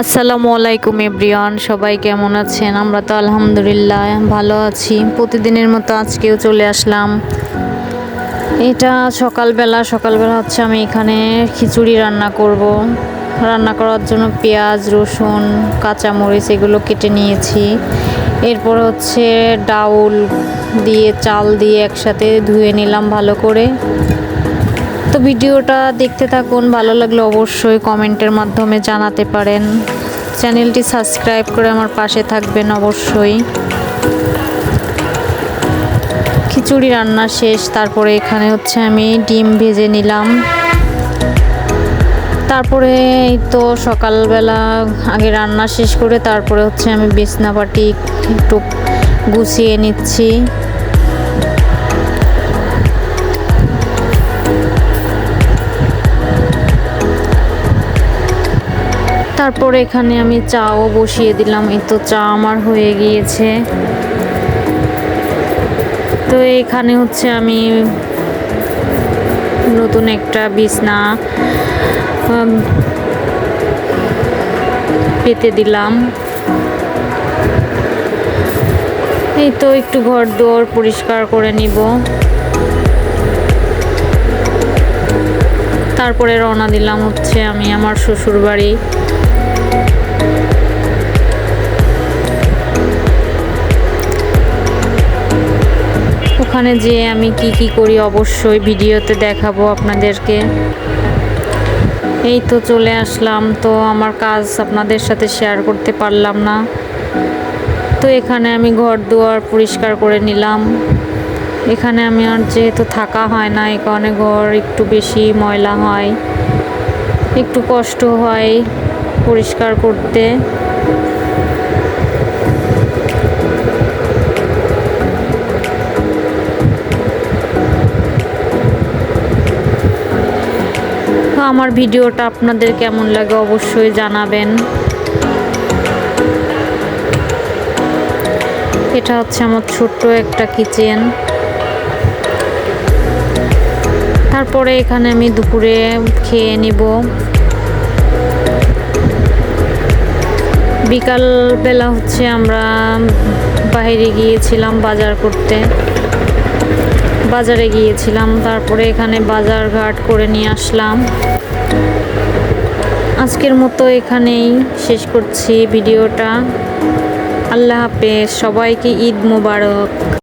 আসসালামু আলাইকুম এভরিওয়ান, সবাই কেমন আছেন? আমরা তো আলহামদুলিল্লাহ ভালো আছি। প্রতিদিনের মতো আজকেও চলে আসলাম। এটা সকালবেলা হচ্ছে আমি এখানে খিচুড়ি রান্না করব। রান্না করার জন্য পেঁয়াজ, রসুন, কাঁচামরিচ এগুলো কেটে নিয়েছি। এরপর হচ্ছে ডাউল দিয়ে চাল দিয়ে একসাথে ধুয়ে নিলাম ভালো করে। তো ভিডিওটা দেখতে থাকুন, ভালো লাগলে অবশ্যই কমেন্টের মাধ্যমে জানাতে পারেন। চ্যানেলটি সাবস্ক্রাইব করে আমার পাশে থাকবেন অবশ্যই। খিচুড়ি রান্না শেষ, তারপরে এখানে হচ্ছে আমি ডিম ভেজে নিলাম। তারপরে এই তো সকালবেলা আগে রান্না শেষ করে তারপরে হচ্ছে আমি বিছনাপাটি একটু গুছিয়ে নিচ্ছি। তারপরে এখানে আমি চাও বসিয়ে দিলাম। এই তো চা আমার হয়ে গিয়েছে। তো এখানে হচ্ছে আমি নতুন একটা বিছনা পেতে দিলাম। এই তো একটু ঘর দোর পরিষ্কার করে নিব। তারপরে রওনা দিলাম হচ্ছে আমি আমার শ্বশুর বাড়ি। ওখানে যেয়ে আমি কি করি অবশ্যই ভিডিওতে দেখাবো আপনাদেরকে। এই তো চলে আসলাম, তো আমার কাজ আপনাদের সাথে শেয়ার করতে পারলাম না। তো এখানে আমি ঘর দুয়ার পরিষ্কার করে নিলাম। এখানে আমি আর যেহেতু থাকা হয় না, এই কারণে ঘর একটু বেশি ময়লা হয়, একটু কষ্ট হয় পরিষ্কার করতে। আমার ভিডিওটা আপনাদের কেমন লাগে অবশ্যই জানাবেন। এটা হচ্ছে আমার ছোট্ট একটা কিচেন। তারপরে এখানে আমি দুপুরে খেয়ে নিব। বিকালবেলা হচ্ছে আমরা বাইরে গিয়েছিলাম বাজার করতে, বাজারে গিয়েছিলাম। তারপরে এখানে বাজার ঘাট করে নিয়ে আসলাম। আজকের মতো এখানেই শেষ করছি ভিডিওটা। আল্লাহ হাফেজ, সবাইকে ঈদ মোবারক।